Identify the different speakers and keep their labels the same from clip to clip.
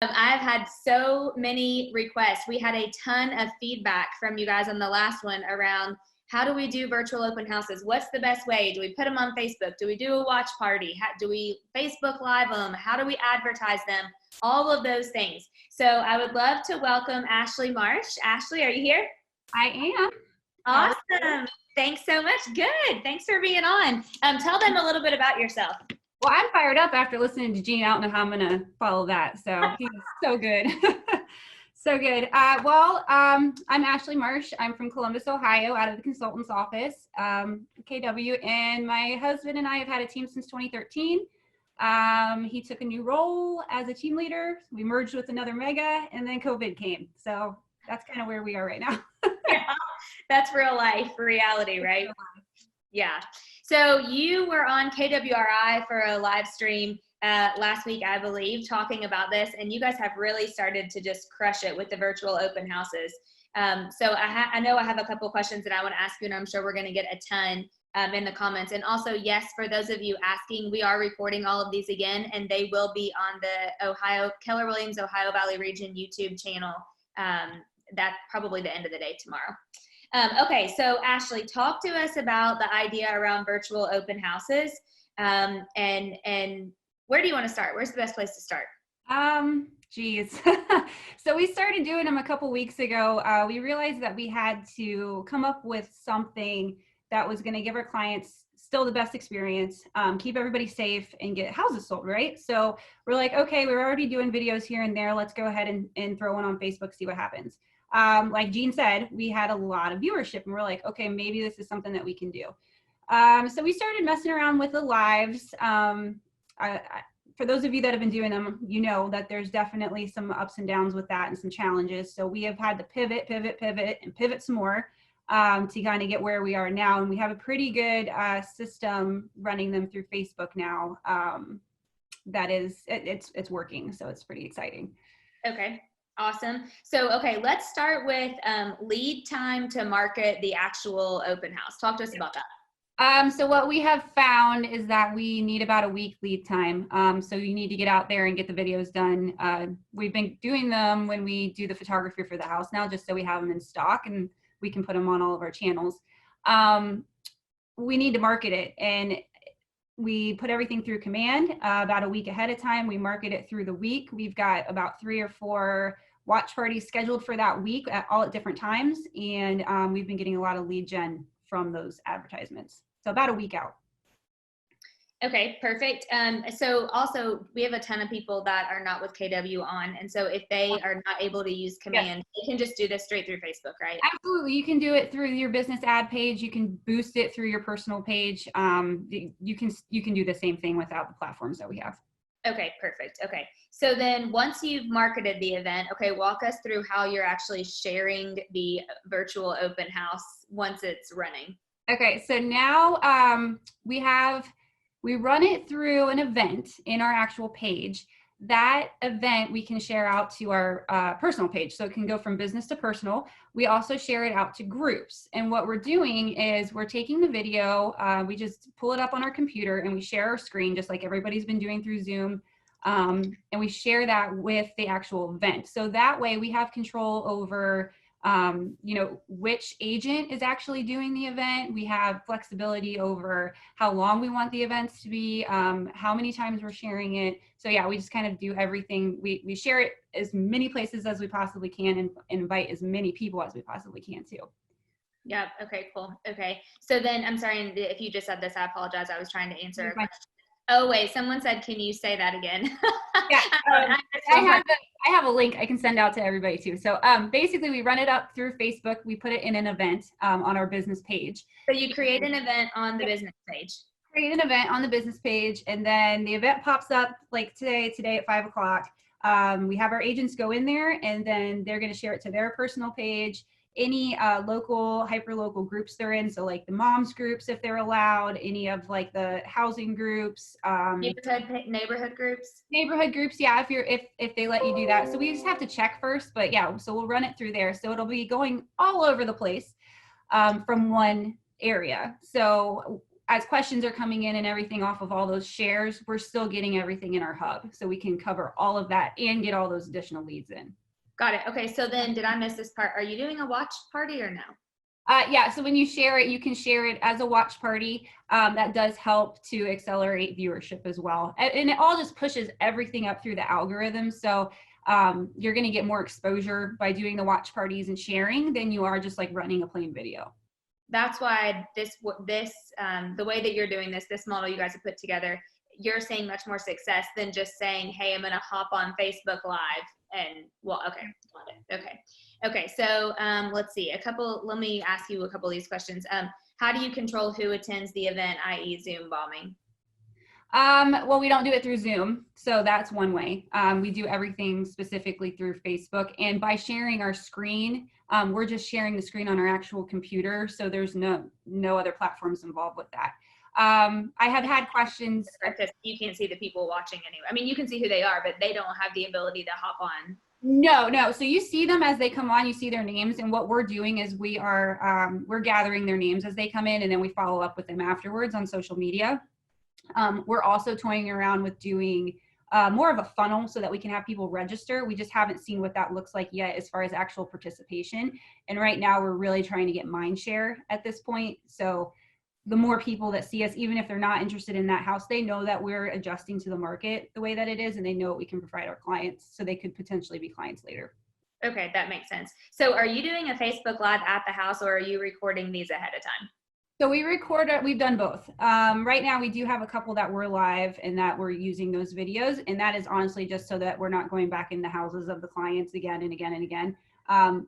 Speaker 1: I've had so many requests. We had a ton of feedback from you guys on the last one around how do we do virtual open houses? What's the best way? Do we put them on Facebook? Do we do a watch party? Do we Facebook Live them? How do we advertise them? All of those things. So I would love to welcome Ashley Marsh. Ashley, are you here?
Speaker 2: I am.
Speaker 1: Awesome. Thanks so much. Good. Thanks for being on. Tell them a little bit about yourself.
Speaker 2: Well, I'm fired up after listening to Gene. I don't know how I'm going to follow that. So he's so good. So good. I'm Ashley Marsh. I'm from Columbus, Ohio, out of the consultant's office, KW, and my husband and I have had a team since 2013. He took a new role as a team leader. We merged with another mega, and then COVID came. So that's kind of where we are right now.
Speaker 1: Yeah, that's real life, reality, right? Yeah. So you were on KWRI for a live stream last week, I believe, talking about this, and you guys have really started to just crush it with the virtual open houses. So I know I have a couple questions that I want to ask you, and I'm sure we're going to get a ton in the comments. And also, yes, for those of you asking, we are recording all of these again, and they will be on the Keller Williams Ohio Valley Region YouTube channel. That's probably the end of the day tomorrow. Okay, so Ashley, talk to us about the idea around virtual open houses, and where do you want to start? Where's the best place to start?
Speaker 2: Geez. So we started doing them a couple weeks ago. We realized that we had to come up with something that was going to give our clients still the best experience, keep everybody safe, and get houses sold, right? So we're like, okay, we're already doing videos here and there. Let's go ahead and throw one on Facebook, see what happens. Like Gene said, we had a lot of viewership, and we're like, okay, maybe this is something that we can do. So we started messing around with the lives. For those of you that have been doing them, you know that there's definitely some ups and downs with that and some challenges. So we have had to pivot, and pivot some more to kind of get where we are now. And we have a pretty good system running them through Facebook now. That is, it's working. So it's pretty exciting.
Speaker 1: Okay. Awesome. So, okay, let's start with lead time to market the actual open house. Talk to us about that.
Speaker 2: So what we have found is that we need about a week lead time. So you need to get out there and get the videos done. We've been doing them when we do the photography for the house now, just so we have them in stock and we can put them on all of our channels. We need to market it, and we put everything through command about a week ahead of time. We market it through the week. We've got about 3 or 4 watch parties scheduled for that week all at different times. And we've been getting a lot of lead gen from those advertisements. So about a week out.
Speaker 1: Okay, perfect. So also we have a ton of people that are not with KW on. And so if they are not able to use command, They can just do this straight through Facebook, right?
Speaker 2: Absolutely. You can do it through your business ad page. You can boost it through your personal page. You can do the same thing without the platforms that we have.
Speaker 1: Okay, perfect. Okay. So then once you've marketed the event, okay, walk us through how you're actually sharing the virtual open house once it's running.
Speaker 2: Okay. So now we run it through an event in our actual page. That event we can share out to our personal page. So it can go from business to personal. We also share it out to groups. And what we're doing is we're taking the video, we just pull it up on our computer and we share our screen just like everybody's been doing through Zoom. And we share that with the actual event. So that way we have control over which agent is actually doing the event. We have flexibility over how long we want the events to be, how many times we're sharing it. So yeah, we just kind of do everything. We share it as many places as we possibly can and invite as many people as we possibly can too.
Speaker 1: Yeah. Okay, cool. Okay. So then I'm sorry if you just said this, I apologize. I was trying to answer a question. Oh wait, someone said, can you say that again?
Speaker 2: Yeah, I have a link I can send out to everybody too. So basically we run it up through Facebook. We put it in an event on our business page.
Speaker 1: So you create an event on the business page.
Speaker 2: Create an event on the business page, and then the event pops up like today at 5 o'clock. We have our agents go in there, and then they're going to share it to their personal page. Any local, hyper-local groups they're in, so like the moms groups if they're allowed, any of like the housing groups,
Speaker 1: neighborhood groups.
Speaker 2: Neighborhood groups, yeah, if they let you do that. So we just have to check first, but yeah, so we'll run it through there. So it'll be going all over the place from one area. So as questions are coming in and everything off of all those shares, we're still getting everything in our hub. So we can cover all of that and get all those additional leads in.
Speaker 1: Got it. Okay. So then did I miss this part? Are you doing a watch party or no?
Speaker 2: Yeah, so when you share it, you can share it as a watch party. That does help to accelerate viewership as well. And it all just pushes everything up through the algorithm. So you're going to get more exposure by doing the watch parties and sharing than you are just like running a plain video.
Speaker 1: That's why the way that you're doing this model you guys have put together, you're seeing much more success than just saying, hey, I'm going to hop on Facebook Live and okay. Got it. Okay. So let's see let me ask you a couple of these questions. How do you control who attends the event, i.e. Zoom bombing?
Speaker 2: Well, we don't do it through Zoom. So that's one way. We do everything specifically through Facebook, and by sharing our screen, we're just sharing the screen on our actual computer. So there's no other platforms involved with that. I have had questions.
Speaker 1: Because you can't see the people watching anyway. I mean, you can see who they are, but they don't have the ability to hop on.
Speaker 2: No. So you see them as they come on, you see their names. And what we're doing is we're gathering their names as they come in, and then we follow up with them afterwards on social media. We're also toying around with doing more of a funnel so that we can have people register. We just haven't seen what that looks like yet as far as actual participation. And right now we're really trying to get mind share at this point. So the more people that see us, even if they're not interested in that house, they know that we're adjusting to the market the way that it is, and they know what we can provide our clients, so they could potentially be clients later.
Speaker 1: Okay, that makes sense. So are you doing a Facebook Live at the house, or are you recording these ahead of time?
Speaker 2: So we record it, we've done both. Right now we do have a couple that we're live and that we're using those videos. And that is honestly just so that we're not going back in the houses of the clients again and again and again.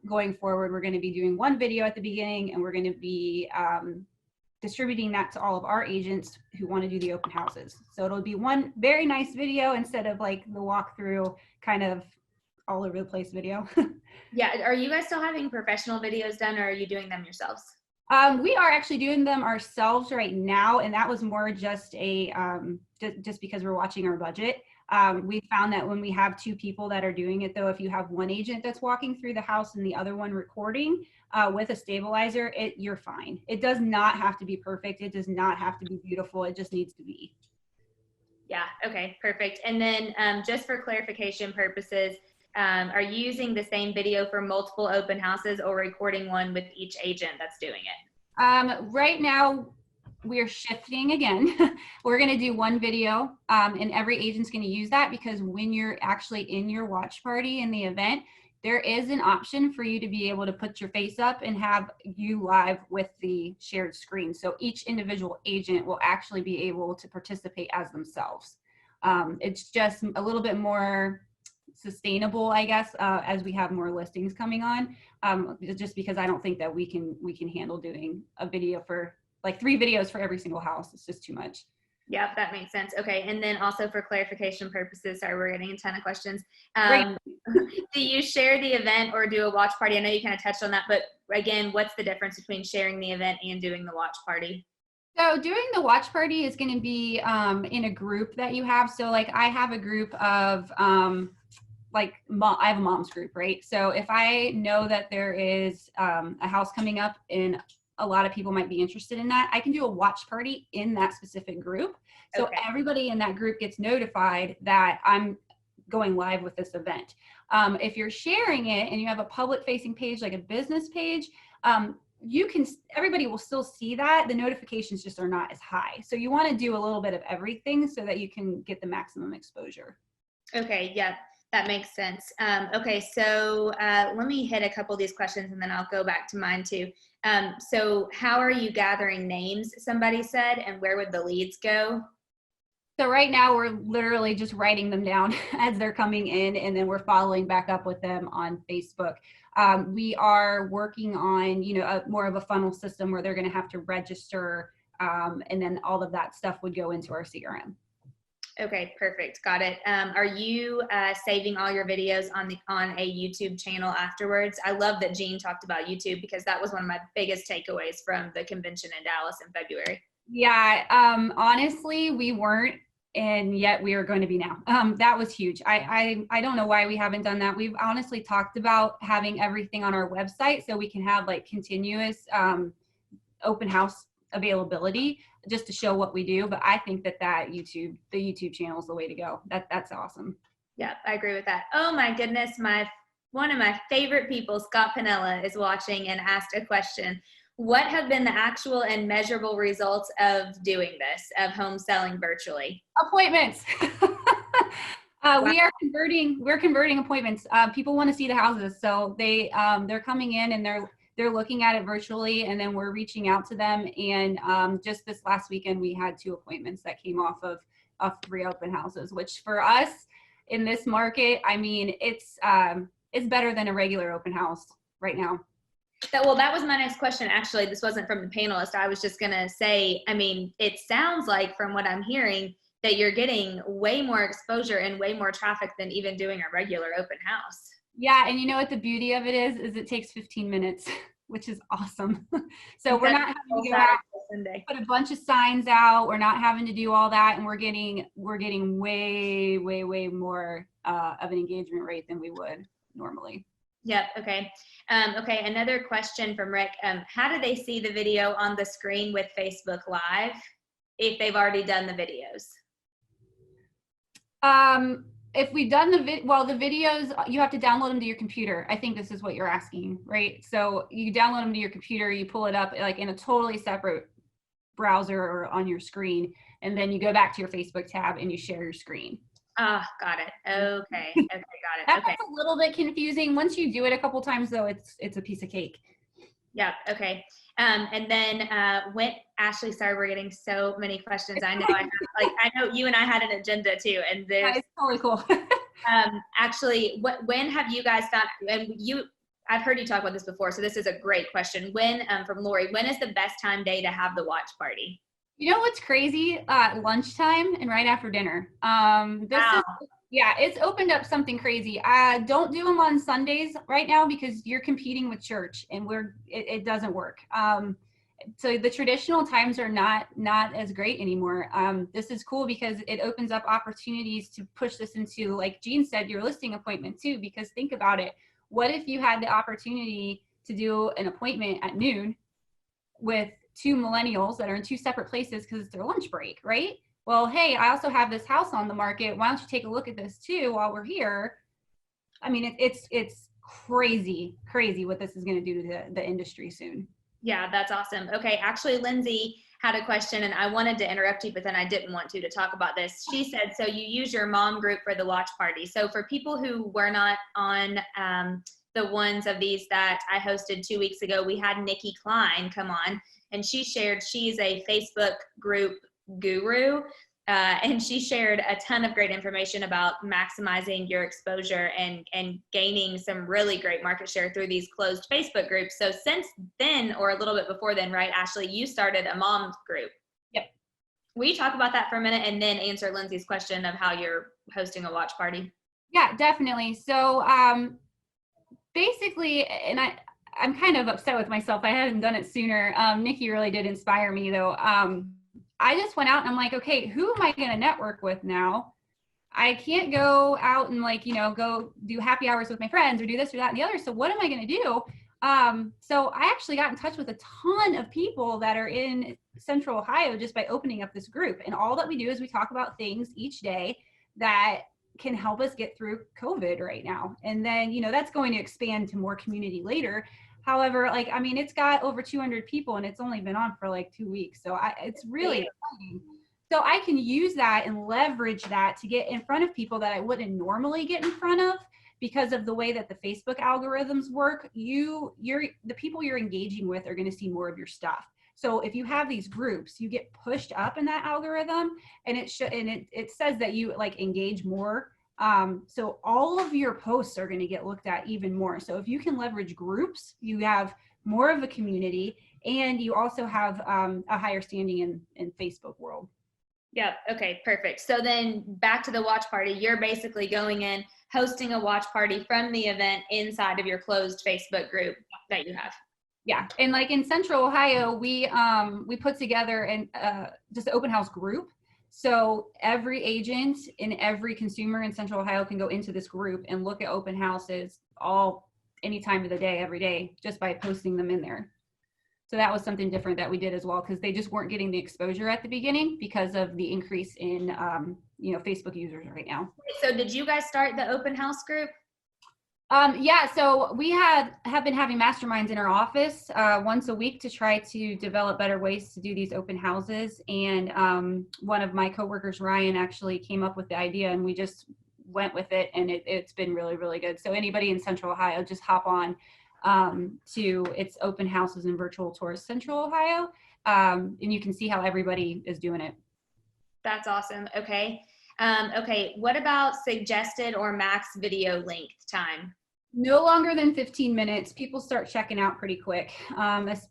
Speaker 2: Going forward, we're going to be doing one video at the beginning, and we're going to be distributing that to all of our agents who want to do the open houses. So it'll be one very nice video instead of like the walkthrough kind of all over the place video.
Speaker 1: Yeah. Are you guys still having professional videos done, or are you doing them yourselves?
Speaker 2: We are actually doing them ourselves right now, and that was more just just because we're watching our budget. We found that when we have two people that are doing it, though, if you have one agent that's walking through the house and the other one recording with a stabilizer, you're fine. It does not have to be perfect. It does not have to be beautiful. It just needs to be.
Speaker 1: Yeah. Okay. Perfect. And then just for clarification purposes, are you using the same video for multiple open houses, or recording one with each agent that's doing it?
Speaker 2: Right now, we're shifting again. We're going to do one video, and every agent's going to use that, because when you're actually in your watch party in the event, there is an option for you to be able to put your face up and have you live with the shared screen. So each individual agent will actually be able to participate as themselves. It's just a little bit more sustainable, I guess, as we have more listings coming on, just because I don't think that we can handle doing a video for like 3 videos for every single house. It's just too much.
Speaker 1: Yep, that makes sense. Okay. And then also for clarification purposes, sorry, we're getting a ton of questions. Do you share the event or do a watch party? I know you kind of touched on that, but again, what's the difference between sharing the event and doing the watch party?
Speaker 2: So doing the watch party is going to be in a group that you have. So like I have a group of I have a mom's group, right? So if I know that there is a house coming up and a lot of people might be interested in that, I can do a watch party in that specific group. So everybody in that group gets notified that I'm going live with this event. If you're sharing it and you have a public facing page, like a business page, everybody will still see that. The notifications just are not as high. So you want to do a little bit of everything so that you can get the maximum exposure.
Speaker 1: Okay. Yeah. That makes sense. Okay, so let me hit a couple of these questions and then I'll go back to mine too. So how are you gathering names, somebody said, and where would the leads go?
Speaker 2: So right now we're literally just writing them down as they're coming in, and then we're following back up with them on Facebook. We are working on, more of a funnel system where they're going to have to register, and then all of that stuff would go into our CRM.
Speaker 1: Okay, perfect. Got it. Are you saving all your videos on a YouTube channel afterwards? I love that Jean talked about YouTube, because that was one of my biggest takeaways from the convention in Dallas in February.
Speaker 2: Yeah, honestly, we weren't, and yet we are going to be now. That was huge. I don't know why we haven't done that. We've honestly talked about having everything on our website so we can have like continuous open house availability just to show what we do. But I think that the YouTube channel is the way to go. That's awesome.
Speaker 1: Yeah, I agree with that. Oh my goodness, one of my favorite people, Scott Pinella, is watching and asked a question. What have been the actual and measurable results of doing this, of home selling virtually?
Speaker 2: Appointments. We're converting appointments. People want to see the houses, so they're coming in and they're looking at it virtually, and then we're reaching out to them. And just this last weekend, we had 2 appointments that came off of 3 open houses, which for us in this market, I mean, it's better than a regular open house right now.
Speaker 1: That was my next question. Actually, this wasn't from the panelist. I was just going to say, I mean, it sounds like from what I'm hearing that you're getting way more exposure and way more traffic than even doing a regular open house.
Speaker 2: Yeah. And you know what the beauty of it is it takes 15 minutes, which is awesome. So we're not having to go out, put a bunch of signs out. We're not having to do all that. And we're getting way, way, way more of an engagement rate than we would normally.
Speaker 1: Yep. Okay. Okay. Another question from Rick. How do they see the video on the screen with Facebook Live if they've already done the videos?
Speaker 2: If we've done the videos, you have to download them to your computer. I think this is what you're asking, right? So you download them to your computer, you pull it up like in a totally separate browser or on your screen, and then you go back to your Facebook tab and you share your screen.
Speaker 1: Ah, got it. Okay. Okay, got it.
Speaker 2: That's a little bit confusing. Once you do it a couple times, though, it's a piece of cake.
Speaker 1: Yeah. Okay. And then when Ashley, sorry, we're getting so many questions. I know I know you and I had an agenda too, and there's
Speaker 2: it's totally cool.
Speaker 1: Actually, when have you guys found? And I've heard you talk about this before, so this is a great question. When from Lori, when is the best day to have the watch party?
Speaker 2: You know what's crazy? Lunchtime and right after dinner. It's opened up something crazy. Don't do them on Sundays right now because you're competing with church, and it doesn't work. So the traditional times are not as great anymore. This is cool because it opens up opportunities to push this into, like Jean said, your listing appointment too. Because think about it. What if you had the opportunity to do an appointment at noon with 2 millennials that are in 2 separate places because it's their lunch break, right? Well, hey, I also have this house on the market. Why don't you take a look at this too while we're here? I mean, it's crazy what this is going to do to the industry soon.
Speaker 1: Yeah, that's awesome. Okay, actually, Lindsay had a question, and I wanted to interrupt you, but then I didn't want to talk about this. She said, so you use your mom group for the watch party. So for people who were not on the ones of these that I hosted 2 weeks ago, we had Nikki Klein come on, and she's a Facebook group guru, and she shared a ton of great information about maximizing your exposure and gaining some really great market share through these closed Facebook groups. So since then, or a little bit before then, right, Ashley, you started a mom's group.
Speaker 2: Yep. Will you
Speaker 1: talk about that for a minute and then answer Lindsay's question of how you're hosting a watch party?
Speaker 2: Yeah, definitely. So basically, and I'm kind of upset with myself. I hadn't done it sooner. Nikki really did inspire me though. I just went out and I'm like, okay, who am I going to network with now? I can't go out and go do happy hours with my friends or do this or that and the other. So what am I going to do? So I actually got in touch with a ton of people that are in Central Ohio just by opening up this group. And all that we do is we talk about things each day that can help us get through COVID right now. And then, that's going to expand to more community later. However, it's got over 200 people and it's only been on for 2 weeks. So it's really exciting. So I can use that and leverage that to get in front of people that I wouldn't normally get in front of because of the way that the Facebook algorithms work. The people you're engaging with are going to see more of your stuff. So if you have these groups, you get pushed up in that algorithm, and it says that you engage more. So all of your posts are going to get looked at even more. So if you can leverage groups, you have more of a community, and you also have a higher standing in Facebook world.
Speaker 1: Yeah. Okay, perfect. So then back to the watch party, you're basically going in, hosting a watch party from the event inside of your closed Facebook group that you have.
Speaker 2: Yeah. And in Central Ohio, we put together just an open house group. So every agent and every consumer in Central Ohio can go into this group and look at open houses any time of the day, every day, just by posting them in there. So that was something different that we did as well, because they just weren't getting the exposure at the beginning because of the increase in, Facebook users right now.
Speaker 1: So did you guys start the open house group?
Speaker 2: Yeah, so we have been having masterminds in our office once a week to try to develop better ways to do these open houses. And one of my coworkers, Ryan, actually came up with the idea, and we just went with it, and it's been really, really good. So anybody in Central Ohio, just hop on to its open houses and virtual tours Central Ohio, and you can see how everybody is doing it.
Speaker 1: That's awesome. Okay. Okay. What about suggested or max video length time?
Speaker 2: No longer than 15 minutes. People start checking out pretty quick.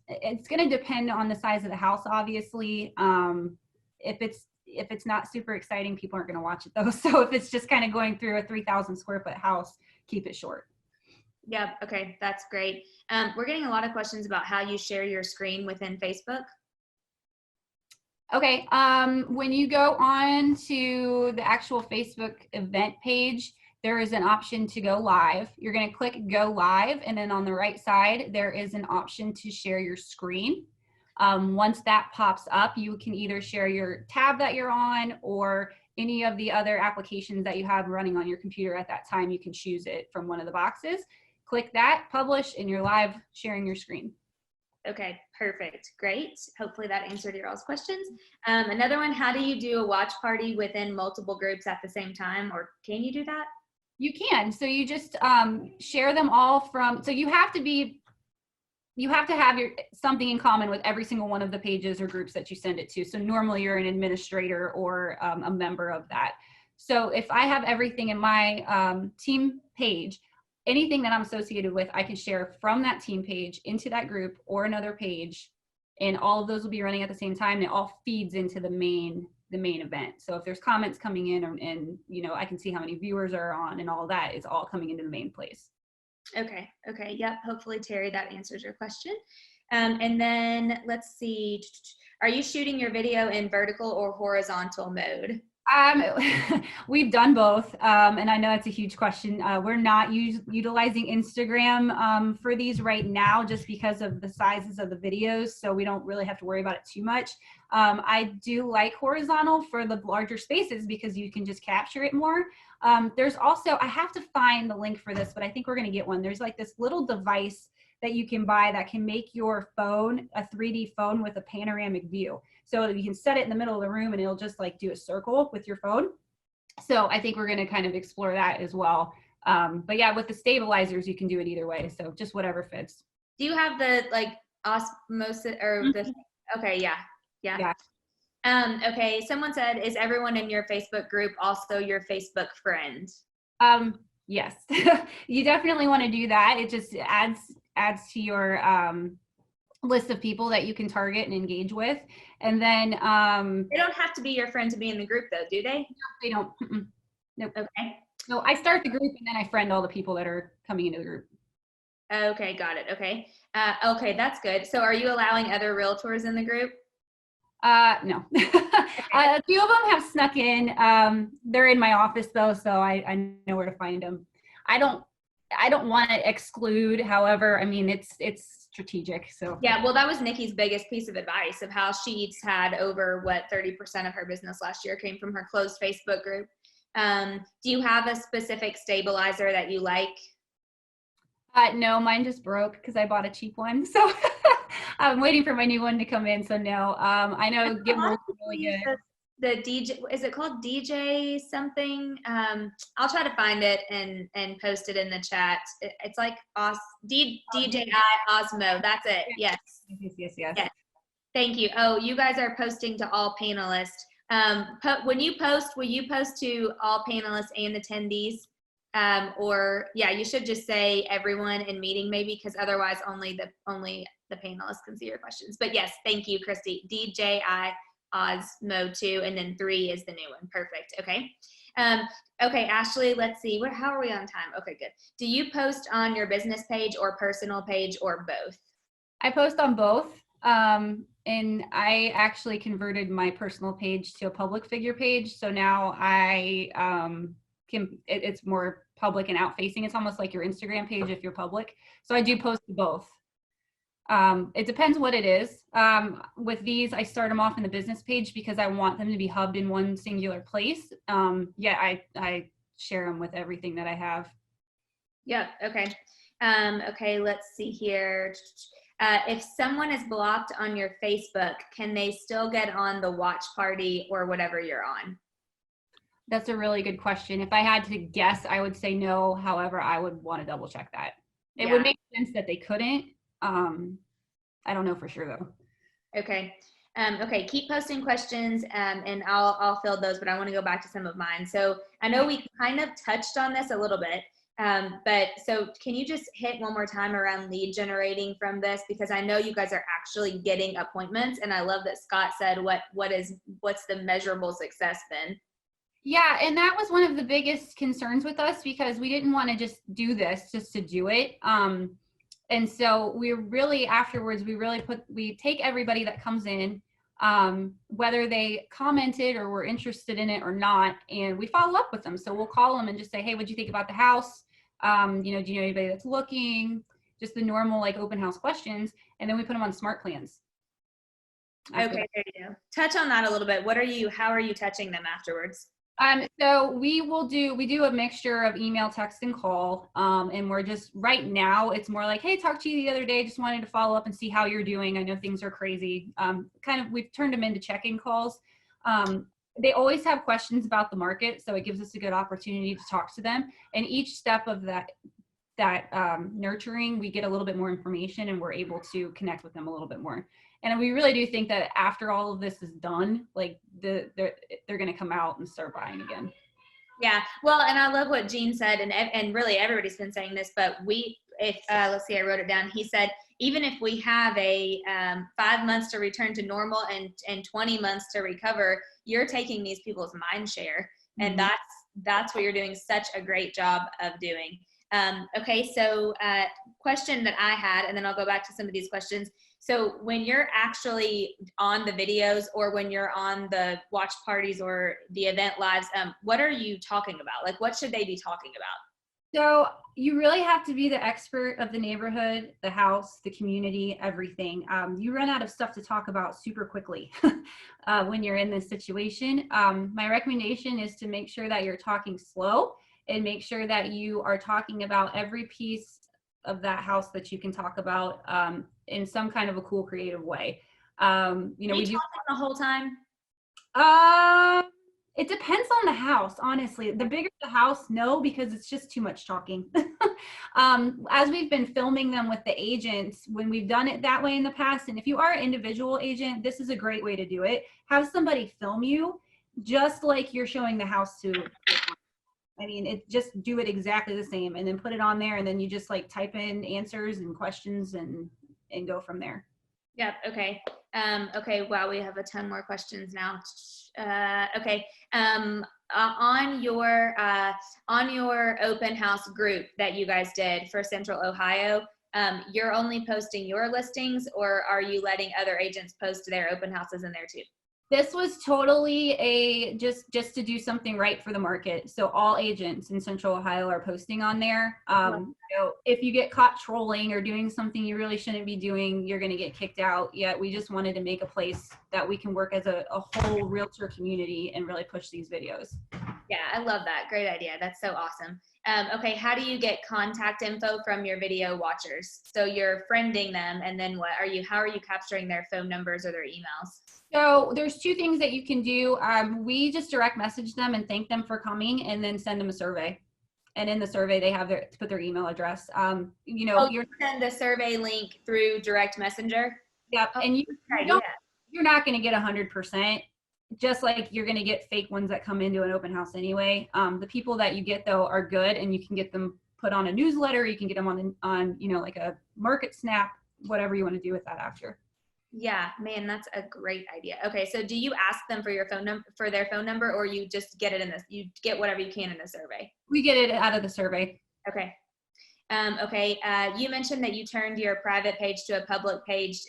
Speaker 2: It's going to depend on the size of the house, obviously. If it's not super exciting, people aren't going to watch it though. So if it's just kind of going through a 3,000 square foot house, keep it short.
Speaker 1: Yeah. Okay. That's great. We're getting a lot of questions about how you share your screen within Facebook.
Speaker 2: Okay. When you go on to the actual Facebook event page, there is an option to go live. You're going to click go live, and then on the right side, there is an option to share your screen. Once that pops up, you can either share your tab that you're on or any of the other applications that you have running on your computer at that time. You can choose it from one of the boxes. Click that, publish, and you're live sharing your screen.
Speaker 1: Okay, perfect. Great. Hopefully that answered your all's questions. Another one, how do you do a watch party within multiple groups at the same time, or can you do that?
Speaker 2: You can. So you just share them all from, so you have to have something in common with every single one of the pages or groups that you send it to. So normally you're an administrator or a member of that. So if I have everything in my team page, anything that I'm associated with, I can share from that team page into that group or another page, and all of those will be running at the same time. And it all feeds into the main event. So if there's comments coming in, and I can see how many viewers are on, and all that is all coming into the main place.
Speaker 1: Okay. Yep. Hopefully, Terry, that answers your question. And then let's see. Are you shooting your video in vertical or horizontal mode?
Speaker 2: We've done both, and I know it's a huge question. We're not utilizing Instagram for these right now, just because of the sizes of the videos, so we don't really have to worry about it too much. I do like horizontal for the larger spaces because you can just capture it more. There's also, I have to find the link for this, but I think we're going to get one. There's like this little device that you can buy that can make your phone a 3D phone with a panoramic view. So you can set it in the middle of the room and it'll just like do a circle with your phone. So I think we're going to kind of explore that as well. But yeah, with the stabilizers, you can do it either way. So just whatever fits.
Speaker 1: Do you have the like osmosis or the, okay, yeah. Okay, someone said, is everyone in your Facebook group also your Facebook friend?
Speaker 2: Yes, you definitely want to do that. It just adds to your list of people that you can target and engage with. And then
Speaker 1: they don't have to be your friend to be in the group though, do they?
Speaker 2: No, they don't. Nope.
Speaker 1: Okay.
Speaker 2: No, I start the group and then I friend all the people that are coming into the group.
Speaker 1: Okay, got it. Okay. Okay, that's good. So are you allowing other realtors in the group?
Speaker 2: No. A few of them have snuck in. They're in my office though, so I know where to find them. I don't want to exclude. However, I mean, it's strategic. So
Speaker 1: yeah, well, that was Nikki's biggest piece of advice of how she's had over 30% of her business last year came from her closed Facebook group. Do you have a specific stabilizer that you like?
Speaker 2: No, mine just broke because I bought a cheap one. So I'm waiting for my new one to come in. So no, I know Gimbal's really good.
Speaker 1: The DJ, is it called DJ something? I'll try to find it and post it in the chat. It's like DJI Osmo. That's it. Yes. Yes. Thank you. Oh, you guys are posting to all panelists. When you post, will you post to all panelists and attendees? Or yeah, you should just say everyone in meeting maybe, because otherwise only the panelists can see your questions. But yes, thank you, Christy. DJI Osmo 2, and then 3 is the new one. Perfect. Okay. Okay, Ashley, let's see. How are we on time? Okay, good. Do you post on your business page or personal page or both?
Speaker 2: I post on both. And I actually converted my personal page to a public figure page. So now it's more public and out facing. It's almost like your Instagram page if you're public. So I do post to both. It depends what it is. With these, I start them off in the business page because I want them to be hubbed in one singular place. Yeah, I share them with everything that I have.
Speaker 1: Yep. Okay. Okay. Let's see here. If someone is blocked on your Facebook, can they still get on the watch party or whatever you're on?
Speaker 2: That's a really good question. If I had to guess, I would say no. However, I would want to double check that. It would make sense that they couldn't. I don't know for sure though.
Speaker 1: Okay. Okay. Keep posting questions, and I'll fill those, but I want to go back to some of mine. So I know we kind of touched on this a little bit, but so can you just hit one more time around lead generating from this? Because I know you guys are actually getting appointments, and I love that Scott said, what's the measurable success been?
Speaker 2: Yeah, and that was one of the biggest concerns with us because we didn't want to just do this just to do it. And so we really afterwards, we take everybody that comes in, whether they commented or were interested in it or not, and we follow up with them. So we'll call them and just say, hey, what'd you think about the house? Do you know anybody that's looking? Just the normal like open house questions. And then we put them on smart plans.
Speaker 1: Okay, there you go. Touch on that a little bit. How are you touching them afterwards?
Speaker 2: So we do a mixture of email, text, and call. And we're just right now, it's more like, hey, talked to you the other day. Just wanted to follow up and see how you're doing. I know things are crazy. We've turned them into check-in calls. They always have questions about the market, so it gives us a good opportunity to talk to them. And each step of that nurturing, we get a little bit more information, and we're able to connect with them a little bit more. And we really do think that after all of this is done, like they're going to come out and start buying again.
Speaker 1: Yeah, well, and I love what Gene said, and really everybody's been saying this, but let's see, I wrote it down. He said, even if we have a 5 months to return to normal and 20 months to recover, you're taking these people's mind share, and that's what you're doing such a great job of doing. Okay, so question that I had, and then I'll go back to some of these questions. So when you're actually on the videos or when you're on the watch parties or the event lives, what are you talking about? Like, what should they be talking about?
Speaker 2: So you really have to be the expert of the neighborhood, the house, the community, everything. You run out of stuff to talk about super quickly when you're in this situation. My recommendation is to make sure that you're talking slow and make sure that you are talking about every piece of that house that you can talk about in some kind of a cool, creative way. We do
Speaker 1: talking the whole time.
Speaker 2: It depends on the house, honestly. The bigger the house, no, because it's just too much talking. As we've been filming them with the agents, when we've done it that way in the past, and if you are an individual agent, this is a great way to do it. Have somebody film you just like you're showing the house to. I mean, just do it exactly the same and then put it on there, and then you just like type in answers and questions and go from there.
Speaker 1: Yep. Okay. Okay. Wow. We have a ton more questions now. Okay. On your open house group that you guys did for Central Ohio, you're only posting your listings, or are you letting other agents post their open houses in there too?
Speaker 2: This was totally just to do something right for the market. So all agents in Central Ohio are posting on there. If you get caught trolling or doing something you really shouldn't be doing, you're going to get kicked out. Yet we just wanted to make a place that we can work as a whole realtor community and really push these videos.
Speaker 1: Yeah, I love that. Great idea. That's so awesome. Okay, how do you get contact info from your video watchers? So you're friending them, and then how are you capturing their phone numbers or their emails?
Speaker 2: So there's two things that you can do. We just direct message them and thank them for coming, and then send them a survey. And in the survey, they have to put their email address. You
Speaker 1: send the survey link through direct messenger.
Speaker 2: Yep, and you're not going to get 100%. Just like you're going to get fake ones that come into an open house anyway. The people that you get though are good, and you can get them put on a newsletter. You can get them on like a market snap, whatever you want to do with that after.
Speaker 1: Yeah, man, that's a great idea. Okay, so do you ask them for their phone number, or you just get it you get whatever you can in the survey?
Speaker 2: We get it out of the survey.
Speaker 1: Okay. You mentioned that you turned your private page to a public page.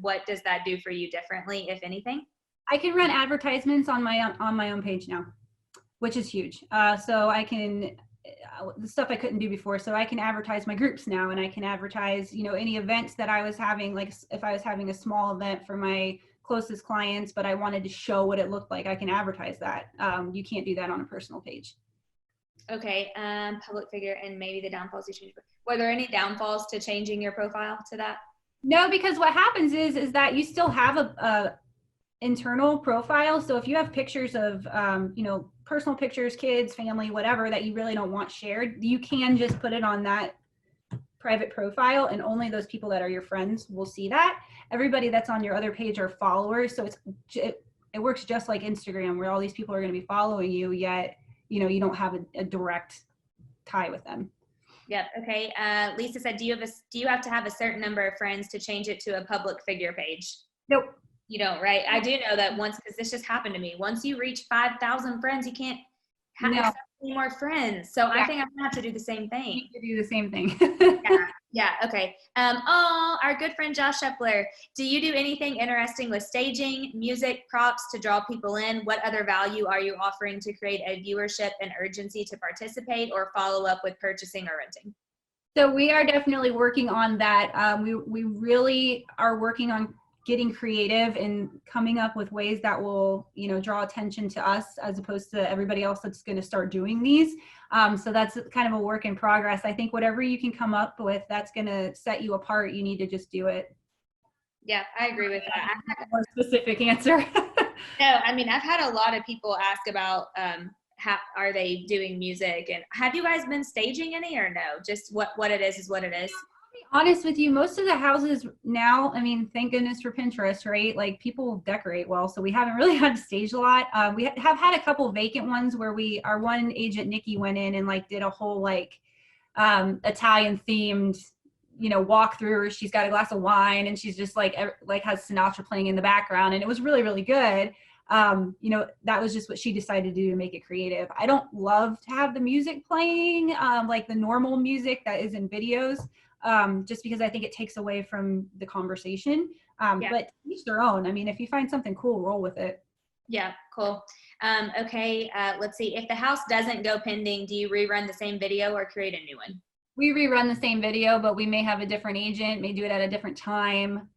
Speaker 1: What does that do for you differently, if anything?
Speaker 2: I can run advertisements on my own page now, which is huge. So I can, the stuff I couldn't do before. So I can advertise my groups now, and I can advertise, you know, any events that I was having, like if I was having a small event for my closest clients, but I wanted to show what it looked like, I can advertise that. You can't do that on a personal page.
Speaker 1: Okay, public figure and maybe the downfalls you change. Were there any downfalls to changing your profile to that?
Speaker 2: No, because what happens is that you still have a internal profile. So if you have pictures of, you know, personal pictures, kids, family, whatever, that you really don't want shared, you can just put it on that private profile, and only those people that are your friends will see that. Everybody that's on your other page are followers. So it works just like Instagram, where all these people are going to be following you, yet, you know, you don't have a direct tie with them.
Speaker 1: Yep. Okay. Lisa said, do you have to have a certain number of friends to change it to a public figure page?
Speaker 2: Nope.
Speaker 1: You don't, right? I do know that once, because this just happened to me. Once you reach 5,000 friends, you can't have any more friends. So I think I'm gonna have to do the same thing.
Speaker 2: You need to do the same thing.
Speaker 1: Yeah. Okay. Oh, our good friend Josh Shepler. Do you do anything interesting with staging, music, props to draw people in? What other value are you offering to create a viewership and urgency to participate or follow up with purchasing or renting?
Speaker 2: So we are definitely working on that. We really are working on getting creative and coming up with ways that will, you know, draw attention to us as opposed to everybody else that's going to start doing these. So that's kind of a work in progress. I think whatever you can come up with that's going to set you apart, you need to just do it.
Speaker 1: Yeah, I agree with that.
Speaker 2: I have a more specific answer.
Speaker 1: No, I mean, I've had a lot of people ask about how are they doing music, and have you guys been staging any or no? Just what it is what it is.
Speaker 2: Honest with you, most of the houses now, I mean, thank goodness for Pinterest, right? Like, people decorate well, so we haven't really had to stage a lot. We have had a couple vacant ones where our one agent, Nikki, went in and like did a whole like Italian themed, you know, walkthrough. She's got a glass of wine and she's just like has Sinatra playing in the background, and it was really, really good. You know, that was just what she decided to do to make it creative. I don't love to have the music playing, like the normal music that is in videos. Just because I think it takes away from the conversation. But each their own. I mean, if you find something cool, roll with it.
Speaker 1: Yeah, cool. Okay, let's see. If the house doesn't go pending, do you rerun the same video or create a new one?
Speaker 2: We rerun the same video, but we may have a different agent, may do it at a different time,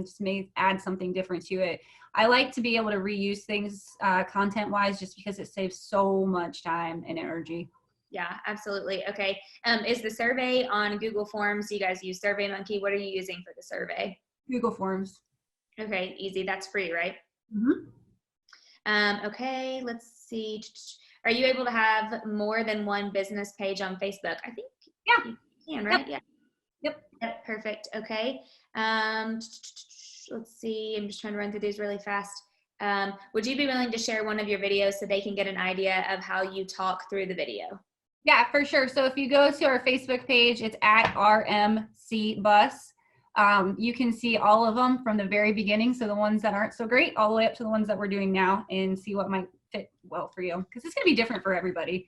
Speaker 2: just may add something different to it. I like to be able to reuse things content-wise, just because it saves so much time and energy.
Speaker 1: Yeah, absolutely. Okay. Is the survey on Google Forms? You guys use SurveyMonkey. What are you using for the survey?
Speaker 2: Google Forms.
Speaker 1: Okay, easy. That's free, right?
Speaker 2: Mm-hmm.
Speaker 1: Okay, let's see. Are you able to have more than one business page on Facebook? I think you can, right?
Speaker 2: Yep.
Speaker 1: Yeah. Yep. Perfect. Okay. Let's see. I'm just trying to run through these really fast. Would you be willing to share one of your videos so they can get an idea of how you talk through the video?
Speaker 2: Yeah, for sure. So if you go to our Facebook page, it's at RMC Bus. You can see all of them from the very beginning. So the ones that aren't so great, all the way up to the ones that we're doing now, and see what might fit well for you. Because it's going to be different for everybody.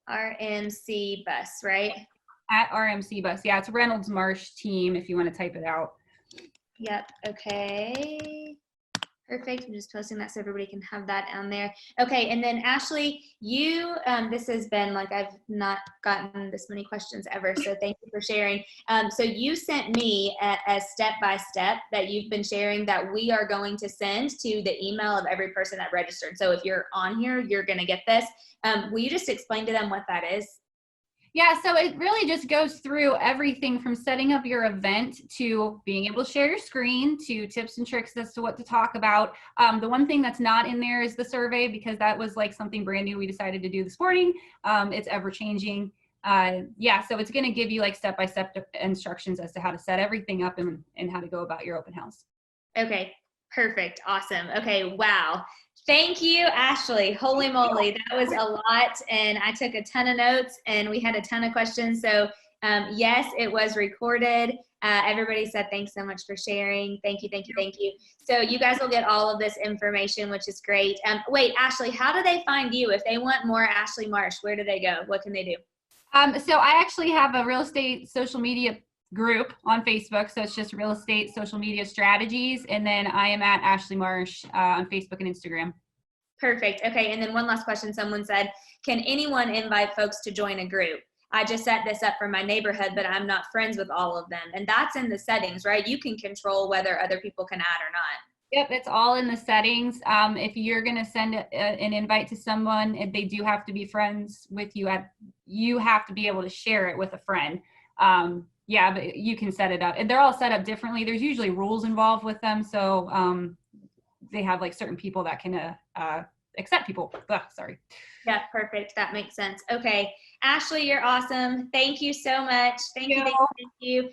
Speaker 1: RMC Bus, right?
Speaker 2: At RMC Bus. Yeah, it's Reynolds Marsh team if you want to type it out.
Speaker 1: Yep. Okay. Perfect. I'm just posting that so everybody can have that on there. Okay. And then Ashley, you, this has been like, I've not gotten this many questions ever. So thank you for sharing. So you sent me a step-by-step that you've been sharing that we are going to send to the email of every person that registered. So if you're on here, you're going to get this. Will you just explain to them what that is?
Speaker 2: Yeah, so it really just goes through everything from setting up your event to being able to share your screen to tips and tricks as to what to talk about. The one thing that's not in there is the survey, because that was like something brand new we decided to do this morning. It's ever changing. Yeah, so it's going to give you like step-by-step instructions as to how to set everything up and how to go about your open house.
Speaker 1: Okay, perfect. Awesome. Okay, wow. Thank you, Ashley. Holy moly, that was a lot, and I took a ton of notes, and we had a ton of questions. So yes, it was recorded. Everybody said thanks so much for sharing. Thank you, thank you, thank you. So you guys will get all of this information, which is great. Wait, Ashley, how do they find you? If they want more Ashley Marsh, where do they go? What can they do?
Speaker 2: So I actually have a real estate social media group on Facebook. So it's just real estate social media strategies. And then I am at Ashley Marsh on Facebook and Instagram.
Speaker 1: Perfect. Okay. And then one last question. Someone said, can anyone invite folks to join a group? I just set this up for my neighborhood, but I'm not friends with all of them. And that's in the settings, right? You can control whether other people can add or not.
Speaker 2: Yep, it's all in the settings. If you're going to send an invite to someone, if they do have to be friends with you, you have to be able to share it with a friend. Yeah, but you can set it up. And they're all set up differently. There's usually rules involved with them. So they have like certain people that can accept people. Sorry.
Speaker 1: Yeah, perfect. That makes sense. Okay. Ashley, you're awesome. Thank you so much. Thank you.